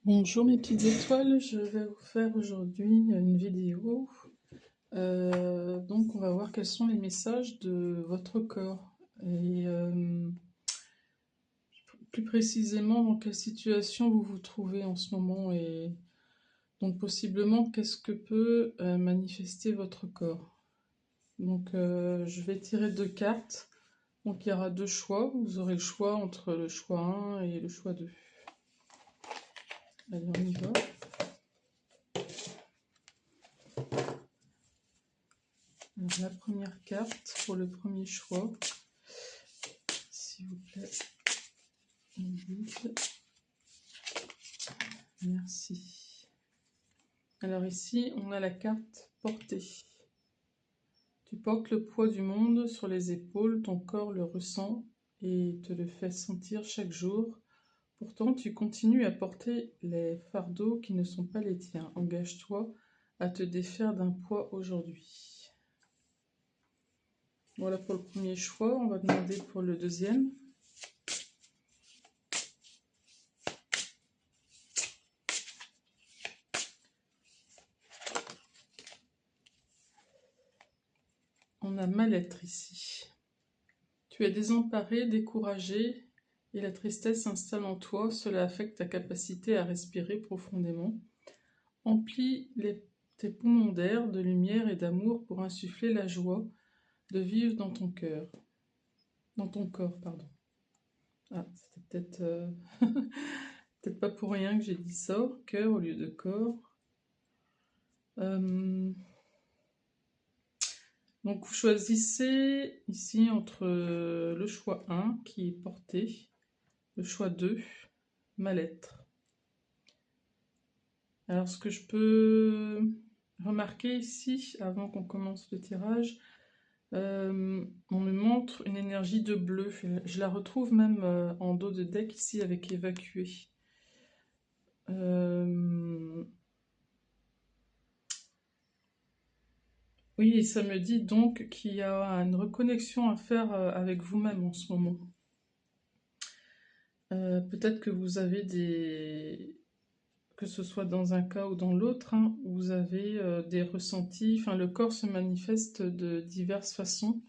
Bonjour mes petites étoiles, je vais vous faire aujourd'hui une vidéo. Donc on va voir quels sont les messages de votre corps et plus précisément dans quelle situation vous vous trouvez en ce moment et donc possiblement qu'est-ce que peut manifester votre corps. Donc je vais tirer deux cartes, donc il y aura deux choix, vous aurez le choix entre le choix 1 et le choix 2. Allez, on y va. Alors, la première carte pour le premier choix, s'il vous plaît. Merci. Alors ici, on a la carte portée. Tu portes le poids du monde sur les épaules, ton corps le ressent et te le fait sentir chaque jour. Pourtant, tu continues à porter les fardeaux qui ne sont pas les tiens. Engage-toi à te défaire d'un poids aujourd'hui. Voilà pour le premier choix. On va demander pour le deuxième. On a mal-être ici. Tu es désemparé, découragé, et la tristesse s'installe en toi. Cela affecte ta capacité à respirer profondément. Emplis tes poumons d'air, de lumière et d'amour pour insuffler la joie de vivre dans ton cœur. Dans ton corps, pardon. Ah, c'était peut-être peut-être pas pour rien que j'ai dit ça, cœur au lieu de corps. Donc vous choisissez ici entre le choix 1 qui est porté, le choix 2, mal-être. Alors ce que je peux remarquer ici, avant qu'on commence le tirage, on me montre une énergie de bleu. Je la retrouve même en dos de deck ici avec évacué. Oui, et ça me dit donc qu'il y a une reconnexion à faire avec vous-même en ce moment. Peut-être que vous avez que ce soit dans un cas ou dans l'autre, hein, vous avez des ressentis, enfin le corps se manifeste de diverses façons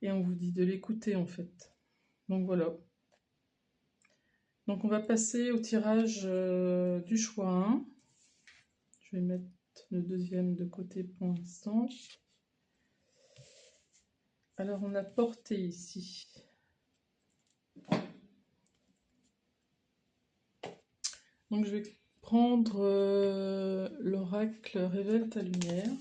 et on vous dit de l'écouter en fait. Donc voilà. Donc on va passer au tirage du choix 1. Je vais mettre le deuxième de côté pour l'instant. Alors on a porté ici. Donc je vais prendre l'oracle Révèle ta lumière.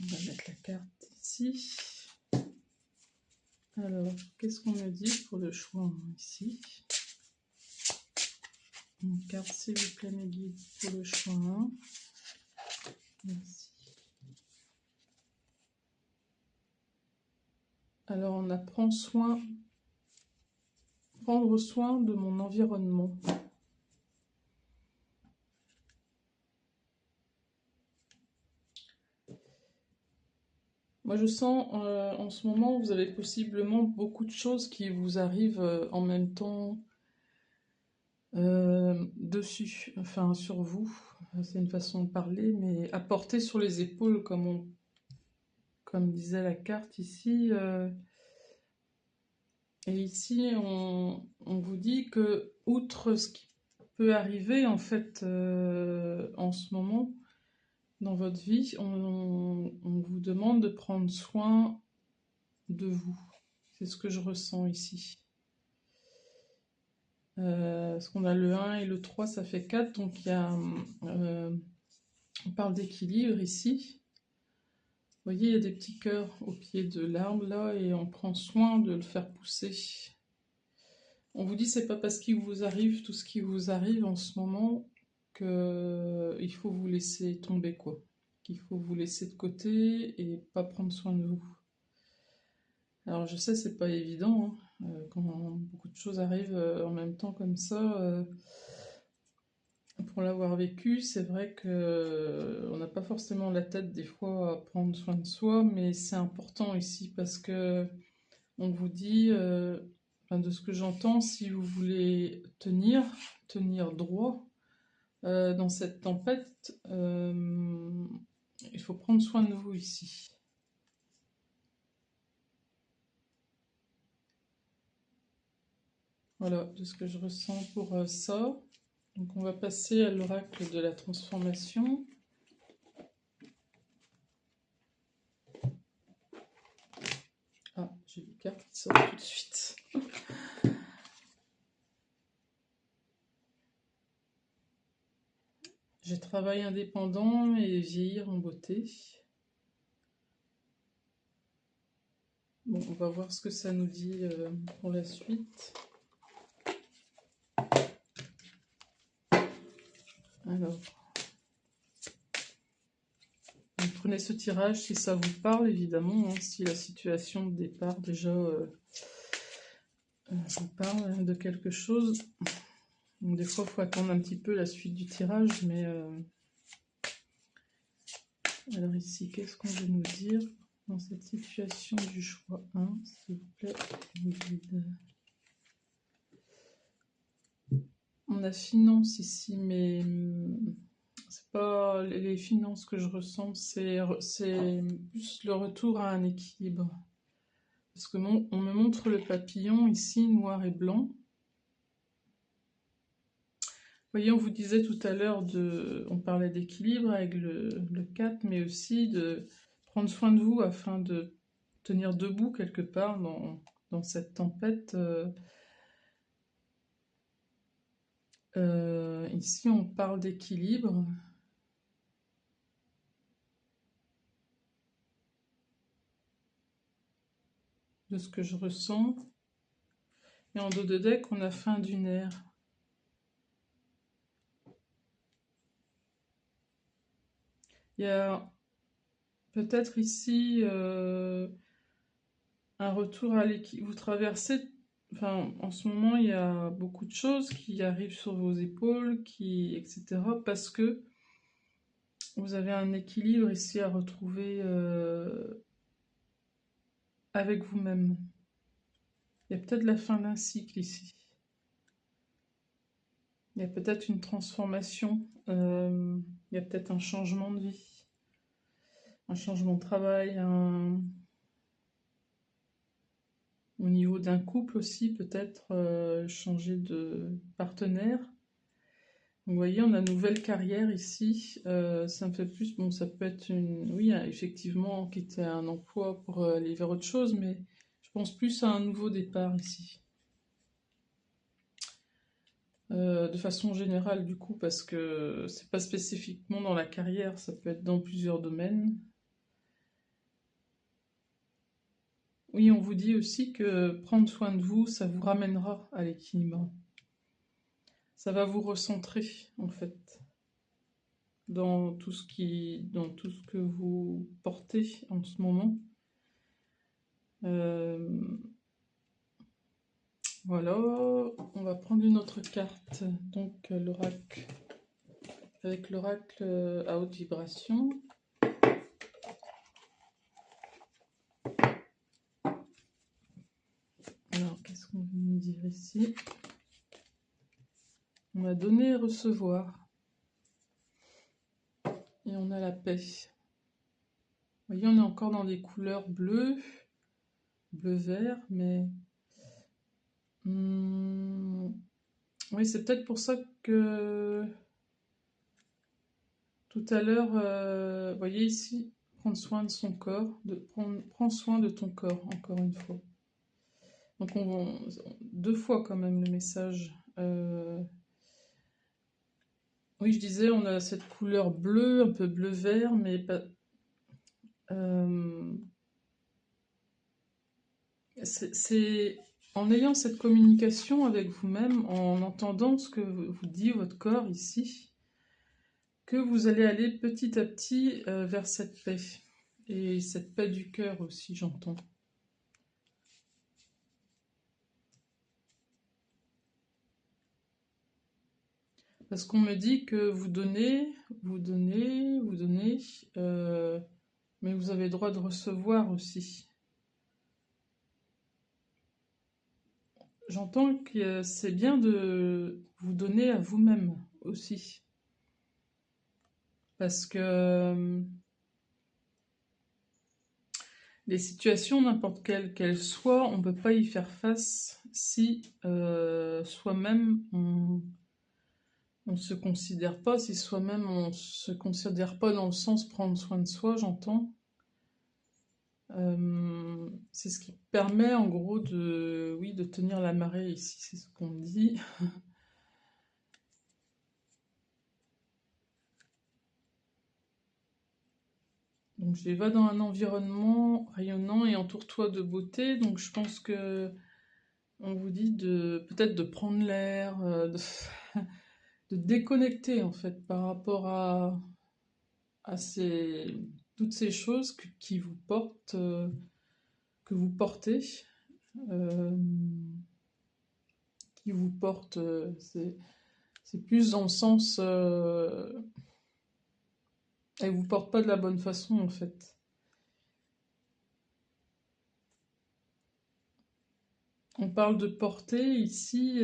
On va mettre la carte ici. Alors, qu'est-ce qu'on me dit pour le choix ici? Une carte, s'il vous plaît, mes guides, pour le choix 1. Merci. Alors, on apprend prendre soin de mon environnement. Moi, je sens en ce moment, vous avez possiblement beaucoup de choses qui vous arrivent en même temps dessus, enfin sur vous. C'est une façon de parler, mais à porter sur les épaules, comme disait la carte ici. Et ici, on vous dit que, outre ce qui peut arriver en fait en ce moment dans votre vie, on vous demande de prendre soin de vous. C'est ce que je ressens ici. Parce qu'on a le 1 et le 3, ça fait 4, donc il y a, on parle d'équilibre ici. Vous voyez, il y a des petits cœurs au pied de l'arbre là, et on prend soin de le faire pousser. On vous dit c'est pas parce qu'il vous arrive tout ce qui vous arrive en ce moment que il faut vous laisser tomber quoi, qu'il faut vous laisser de côté et pas prendre soin de vous. Alors je sais c'est pas évident hein, quand beaucoup de choses arrivent en même temps comme ça. pour l'avoir vécu, c'est vrai que on n'a pas forcément la tête des fois à prendre soin de soi, mais c'est important ici parce que on vous dit, enfin, de ce que j'entends, si vous voulez tenir droit dans cette tempête, il faut prendre soin de vous ici. Voilà, de ce que je ressens pour ça. Donc on va passer à l'oracle de la transformation. Ah, j'ai des cartes qui sortent tout de suite. J'ai travail indépendant et vieillir en beauté. Bon, on va voir ce que ça nous dit pour la suite. Alors, vous prenez ce tirage si ça vous parle, évidemment, hein, si la situation de départ déjà vous parle de quelque chose. Donc, des fois, il faut attendre un petit peu la suite du tirage, mais... Alors ici, qu'est-ce qu'on veut nous dire dans cette situation du choix 1, s'il vous plaît, guide. On a finance ici, mais c'est pas les finances que je ressens, c'est plus le retour à un équilibre. Parce que on me montre le papillon ici, noir et blanc. Vous voyez, on vous disait tout à l'heure, on parlait d'équilibre avec le 4, mais aussi de prendre soin de vous afin de tenir debout quelque part dans cette tempête. Ici, on parle d'équilibre. De ce que je ressens. Et en dos de deck, on a fin d'une ère. Il y a peut-être ici un retour à l'équilibre. Vous traversez, enfin, en ce moment, il y a beaucoup de choses qui arrivent sur vos épaules, etc. Parce que vous avez un équilibre ici à retrouver avec vous-même. Il y a peut-être la fin d'un cycle ici. Il y a peut-être une transformation. Il y a peut-être un changement de vie. Un changement de travail, au niveau d'un couple aussi, peut-être changer de partenaire. Vous voyez, on a une nouvelle carrière ici. Ça me fait plus... Bon, ça peut être oui, effectivement, quitter un emploi pour aller vers autre chose, mais je pense plus à un nouveau départ ici. De façon générale, du coup, parce que c'est pas spécifiquement dans la carrière, ça peut être dans plusieurs domaines. Oui, on vous dit aussi que prendre soin de vous, ça vous ramènera à l'équilibre. Ça va vous recentrer, en fait, dans tout ce que vous portez en ce moment. Voilà, on va prendre une autre carte, donc l'oracle, avec l'oracle à haute vibration. Alors, qu'est-ce qu'on veut nous dire ici? On a donné et recevoir. Et on a la paix. Vous voyez, on est encore dans des couleurs bleues, bleu-vert, mais... oui, c'est peut-être pour ça que... Tout à l'heure, vous voyez ici, prendre soin de son corps, prends soin de ton corps, encore une fois. Donc deux fois quand même le message. Oui, je disais, on a cette couleur bleue, un peu bleu-vert, mais pas... c'est en ayant cette communication avec vous-même, en entendant ce que vous dit votre corps ici, que vous allez aller petit à petit vers cette paix. Et cette paix du cœur aussi, j'entends. Parce qu'on me dit que vous donnez, vous donnez, vous donnez, mais vous avez le droit de recevoir aussi. J'entends que c'est bien de vous donner à vous-même aussi. Parce que les situations, n'importe quelles qu'elles soient, on ne peut pas y faire face si soi-même on se considère pas, si soi-même on se considère pas dans le sens prendre soin de soi, j'entends. C'est ce qui permet en gros de, oui, de tenir la marée ici, c'est ce qu'on dit. Donc je va dans un environnement rayonnant et entoure-toi de beauté. Donc je pense que on vous dit de peut-être de prendre l'air, de déconnecter en fait par rapport à toutes ces choses qui vous portent, que vous portez, euh, qui vous portent. C'est plus dans le sens, elle vous porte pas de la bonne façon en fait. On parle de porter ici.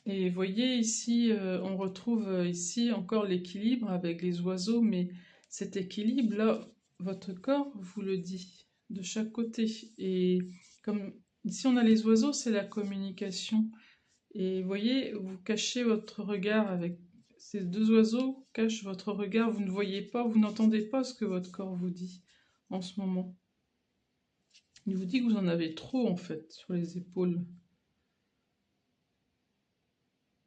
Et vous voyez ici, on retrouve ici encore l'équilibre avec les oiseaux, mais cet équilibre-là, votre corps vous le dit de chaque côté. Et comme ici on a les oiseaux, c'est la communication. Et vous voyez, vous cachez votre regard avec ces deux oiseaux, cachent votre regard, vous ne voyez pas, vous n'entendez pas ce que votre corps vous dit en ce moment. Il vous dit que vous en avez trop en fait sur les épaules.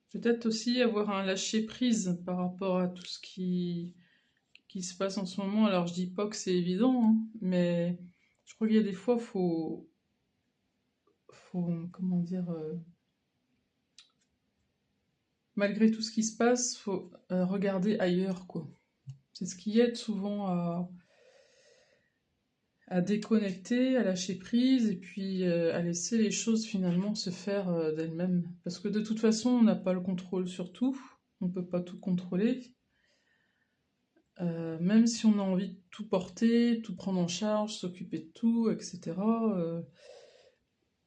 Peut-être aussi avoir un lâcher-prise par rapport à tout ce qui se passe en ce moment. Alors je dis pas que c'est évident, hein, mais je crois qu'il y a des fois, comment dire, malgré tout ce qui se passe, faut regarder ailleurs, quoi. C'est ce qui aide souvent à déconnecter, à lâcher prise, et puis à laisser les choses finalement se faire d'elles-mêmes. Parce que de toute façon, on n'a pas le contrôle sur tout, on ne peut pas tout contrôler. Même si on a envie de tout porter, tout prendre en charge, s'occuper de tout, etc.,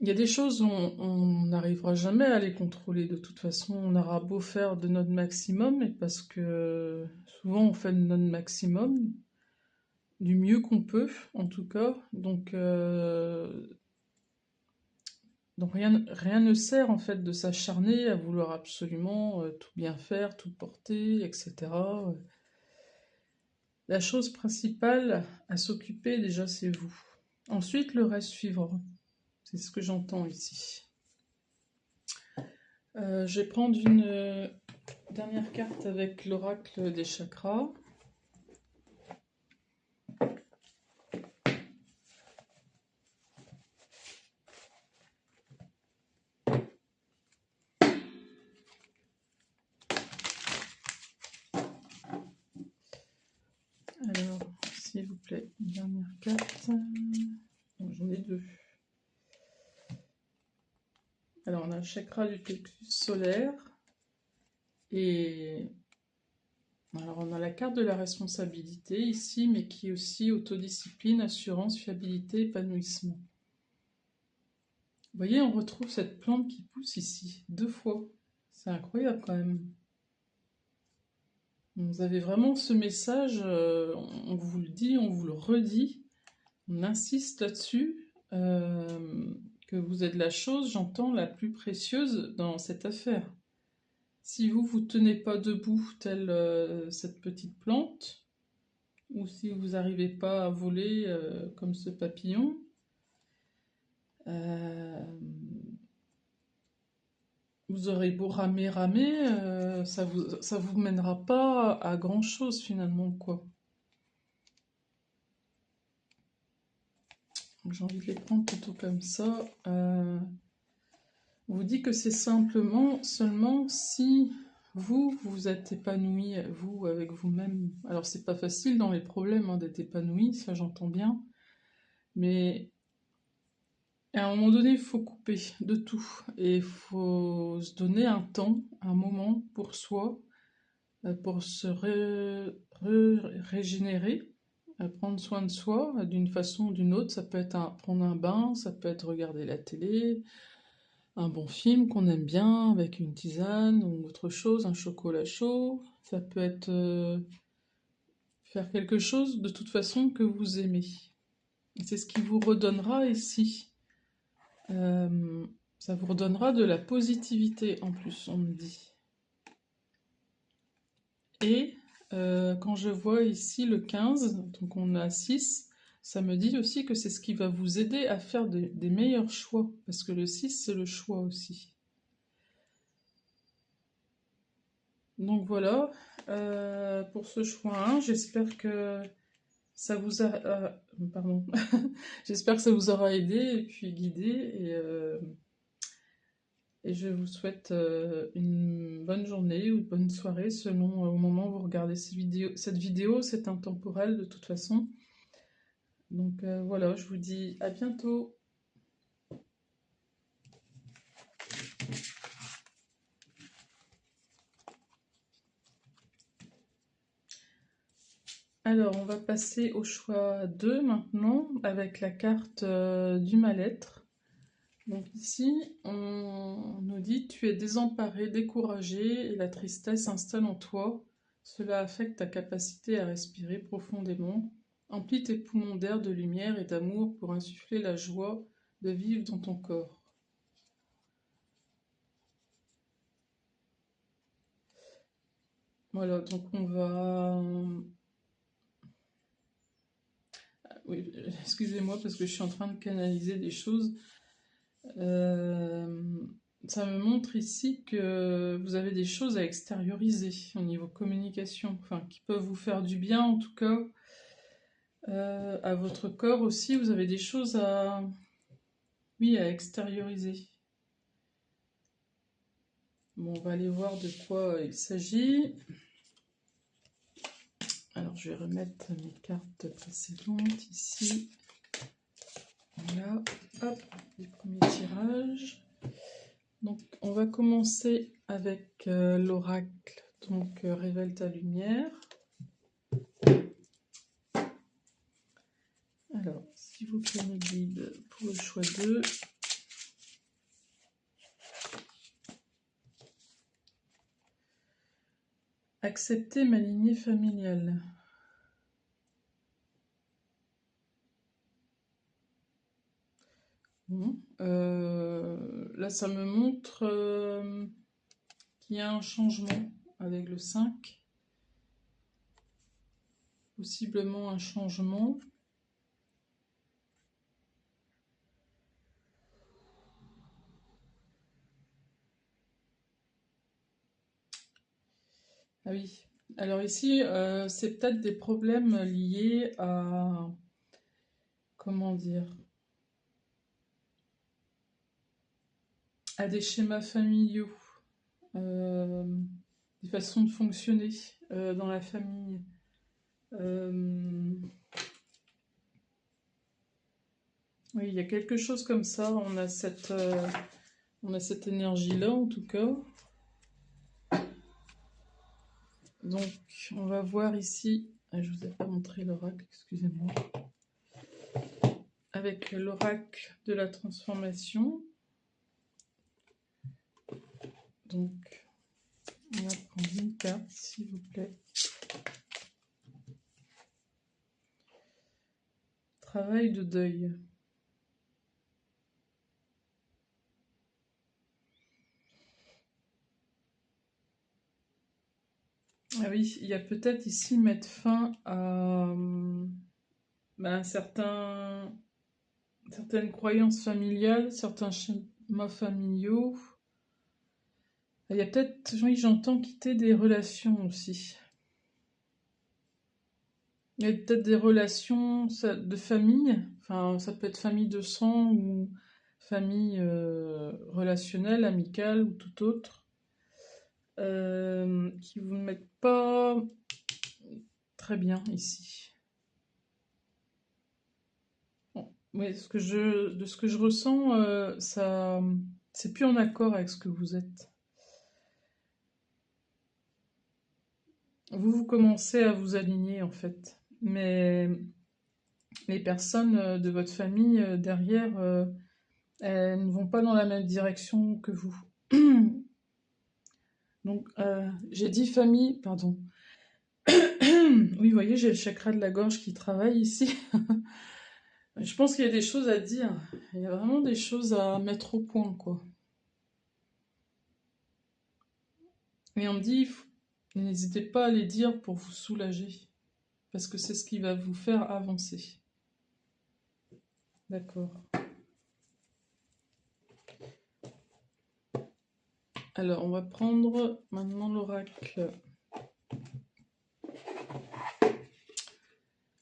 il y a des choses où on n'arrivera jamais à les contrôler. De toute façon, on aura beau faire de notre maximum, et parce que souvent on fait de notre maximum, du mieux qu'on peut, en tout cas. Donc rien ne sert en fait de s'acharner à vouloir absolument tout bien faire, tout porter, etc. La chose principale à s'occuper déjà, c'est vous. Ensuite, le reste suivra. C'est ce que j'entends ici. Je vais prendre une dernière carte avec l'oracle des chakras. Alors, s'il vous plaît, une dernière carte. J'en ai deux. Alors, on a le chakra du plexus solaire. Et alors, on a la carte de la responsabilité ici, mais qui est aussi autodiscipline, assurance, fiabilité, épanouissement. Vous voyez, on retrouve cette plante qui pousse ici, 2 fois. C'est incroyable quand même. Vous avez vraiment ce message, on vous le dit, on vous le redit, on insiste là-dessus, que vous êtes la chose, j'entends, la plus précieuse dans cette affaire. Si vous vous tenez pas debout telle cette petite plante, ou si vous n'arrivez pas à voler comme ce papillon, vous aurez beau ramer, ça vous mènera pas à grand chose finalement, quoi. J'ai envie de les prendre plutôt comme ça. On vous dit que c'est simplement seulement si vous êtes épanoui, vous, avec vous-même. Alors c'est pas facile dans les problèmes d'être épanoui, ça j'entends bien. Mais Et à un moment donné, il faut couper de tout. Et il faut se donner un temps, un moment pour soi, pour se régénérer, prendre soin de soi d'une façon ou d'une autre. Ça peut être prendre un bain, ça peut être regarder la télé, un bon film qu'on aime bien avec une tisane ou autre chose, un chocolat chaud. Ça peut être faire quelque chose de toute façon que vous aimez. C'est ce qui vous redonnera ici. Ça vous redonnera de la positivité en plus, on me dit. Et quand je vois ici le 15, donc on a 6, ça me dit aussi que c'est ce qui va vous aider à faire des meilleurs choix, parce que le 6, c'est le choix aussi. Donc voilà, pour ce choix 1, j'espère que ça vous a... pardon. J'espère que ça vous aura aidé et puis guidé, et je vous souhaite une bonne journée ou une bonne soirée selon au moment où vous regardez cette vidéo, c'est intemporel de toute façon. Donc voilà, je vous dis à bientôt. Alors, on va passer au choix 2 maintenant, avec la carte du mal-être. Donc ici, on nous dit « Tu es désemparé, découragé, et la tristesse s'installe en toi. Cela affecte ta capacité à respirer profondément. Emplis tes poumons d'air, de lumière et d'amour pour insuffler la joie de vivre dans ton corps. » Voilà, donc on va... Oui, excusez-moi parce que je suis en train de canaliser des choses. Ça me montre ici que vous avez des choses à extérioriser au niveau communication, enfin qui peuvent vous faire du bien en tout cas. À votre corps aussi, vous avez des choses oui, à extérioriser. Bon, on va aller voir de quoi il s'agit. Alors, je vais remettre mes cartes précédentes ici. Voilà, hop, les premiers tirages. Donc, on va commencer avec l'oracle. Donc, révèle ta lumière. Alors, s'il vous plaît, mes guides, pour le choix 2. Accepter ma lignée familiale. Bon, là, ça me montre qu'il y a un changement avec le 5. Possiblement un changement. Ah oui. Alors ici, c'est peut-être des problèmes liés à... Comment dire? À des schémas familiaux. Des façons de fonctionner dans la famille. Oui, il y a quelque chose comme ça. On a cette énergie-là, en tout cas. Donc, on va voir ici. Ah, je ne vous ai pas montré l'oracle, excusez-moi. Avec l'oracle de la transformation. Donc, on va prendre une carte, s'il vous plaît. Travail de deuil. Ah oui, il y a peut-être ici mettre fin à certaines croyances familiales, certains schémas familiaux. Il y a peut-être, oui, j'entends quitter des relations aussi. Il y a peut-être des relations de famille, enfin ça peut être famille de sang ou famille relationnelle, amicale ou tout autre, qui vous mettent pas très bien ici. Bon, ouais, de ce que je ressens, ça, c'est plus en accord avec ce que vous êtes. Vous commencez à vous aligner en fait, mais les personnes de votre famille derrière, elles ne vont pas dans la même direction que vous. Donc, j'ai dit famille, pardon. Oui, vous voyez, j'ai le chakra de la gorge qui travaille ici. Je pense qu'il y a des choses à dire. Il y a vraiment des choses à mettre au point, quoi. Et on me dit, n'hésitez pas à les dire pour vous soulager, parce que c'est ce qui va vous faire avancer. D'accord. Alors, on va prendre maintenant l'oracle.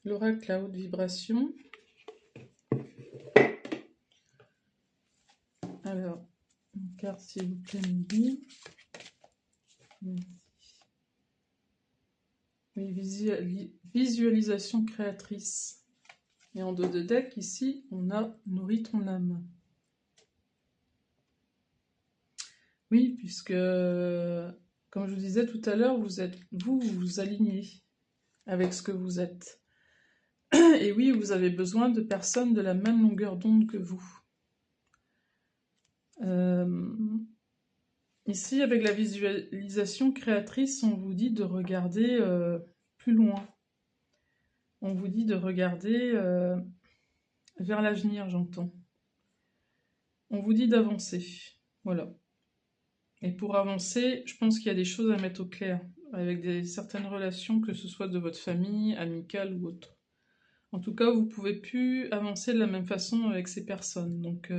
L'oracle à haute vibration. Alors, une carte s'il vous plaît, Midi. Oui, visualisation créatrice. Et en dos de deck, ici, on a nourri ton âme. Oui, puisque, comme je vous disais tout à l'heure, vous vous alignez avec ce que vous êtes. Et oui, vous avez besoin de personnes de la même longueur d'onde que vous. Ici, avec la visualisation créatrice, on vous dit de regarder plus loin. On vous dit de regarder vers l'avenir, j'entends. On vous dit d'avancer. Voilà. Et pour avancer, je pense qu'il y a des choses à mettre au clair avec certaines relations, que ce soit de votre famille, amicale ou autre. En tout cas, vous ne pouvez plus avancer de la même façon avec ces personnes. Donc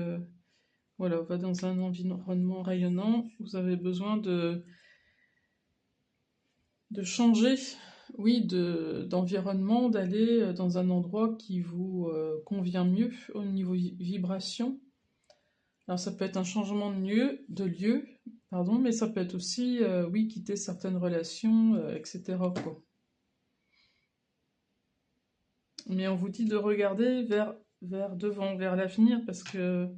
voilà, on va dans un environnement rayonnant. Vous avez besoin de changer, oui, d'environnement, d'aller dans un endroit qui vous convient mieux au niveau vibration. Alors ça peut être un changement de lieu, pardon, mais ça peut être aussi, oui, quitter certaines relations, etc., quoi. Mais on vous dit de regarder vers devant, vers l'avenir, parce que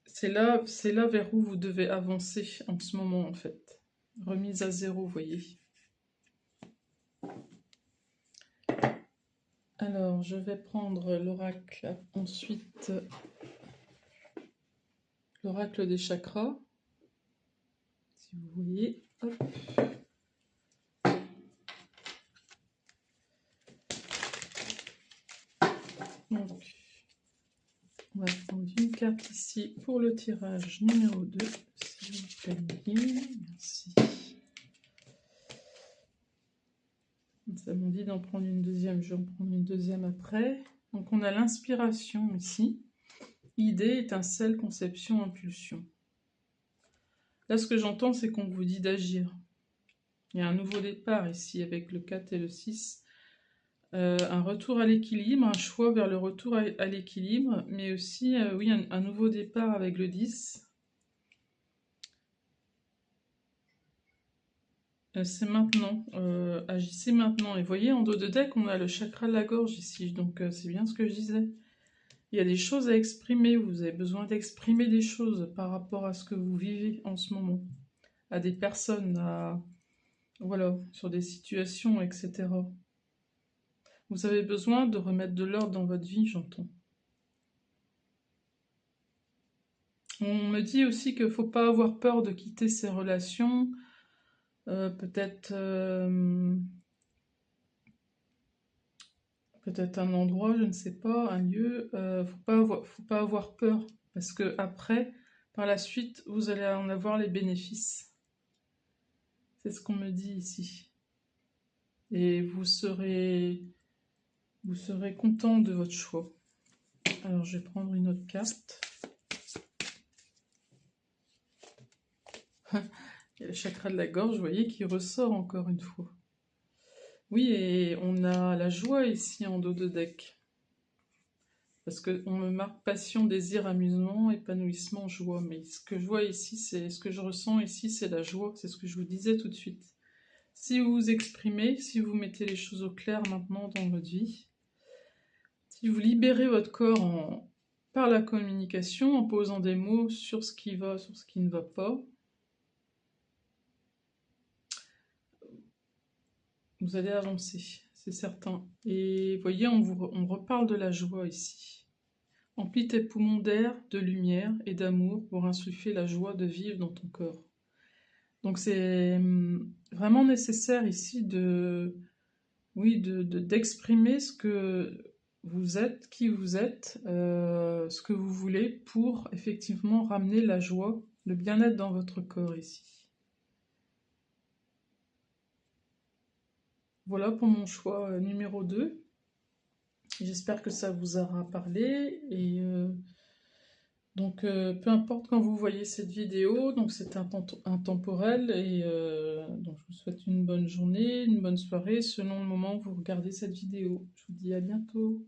c'est là vers où vous devez avancer en ce moment, en fait. Remise à zéro, vous voyez. Alors, je vais prendre l'oracle, ensuite l'oracle des chakras, si vous voyez. Hop. Donc, on va prendre une carte ici pour le tirage numéro 2, s'il vous plaît. Merci. Ça m'a dit d'en prendre une deuxième, je vais en prendre une deuxième après. Donc, on a l'inspiration ici. Idée, étincelle, conception, impulsion. Là, ce que j'entends, c'est qu'on vous dit d'agir. Il y a un nouveau départ ici avec le 4 et le 6. Un retour à l'équilibre, un choix vers le retour à l'équilibre, mais aussi, oui, un nouveau départ avec le 10. C'est maintenant, agissez maintenant. Et vous voyez, en dos de deck, on a le chakra de la gorge ici, donc c'est bien ce que je disais. Il y a des choses à exprimer, vous avez besoin d'exprimer des choses par rapport à ce que vous vivez en ce moment, à des personnes, voilà, sur des situations, etc. Vous avez besoin de remettre de l'ordre dans votre vie, j'entends. On me dit aussi qu'il ne faut pas avoir peur de quitter ces relations, peut-être un endroit, je ne sais pas, un lieu. Faut pas avoir peur, parce que après, par la suite, vous allez en avoir les bénéfices. C'est ce qu'on me dit ici. Et vous serez content de votre choix. Alors, je vais prendre une autre carte. Il y a le chakra de la gorge, vous voyez, qui ressort encore une fois. Oui, et on a la joie ici en dos de deck. Parce qu'on me marque passion, désir, amusement, épanouissement, joie. Mais ce que je vois ici, ce que je ressens ici, c'est la joie. C'est ce que je vous disais tout de suite. Si vous vous exprimez, si vous mettez les choses au clair maintenant dans votre vie, Si vous libérez votre corps par la communication, en posant des mots sur ce qui va, sur ce qui ne va pas, vous allez avancer, c'est certain. Et vous voyez, on reparle de la joie ici. Emplis tes poumons d'air, de lumière et d'amour pour insuffler la joie de vivre dans ton corps. Donc c'est vraiment nécessaire ici d'exprimer ce que vous êtes, qui vous êtes, ce que vous voulez pour effectivement ramener la joie, le bien-être dans votre corps ici. Voilà pour mon choix numéro 2. J'espère que ça vous aura parlé et donc peu importe quand vous voyez cette vidéo, donc c'est intemporel et donc je vous souhaite une bonne journée, une bonne soirée selon le moment où vous regardez cette vidéo. Je vous dis à bientôt.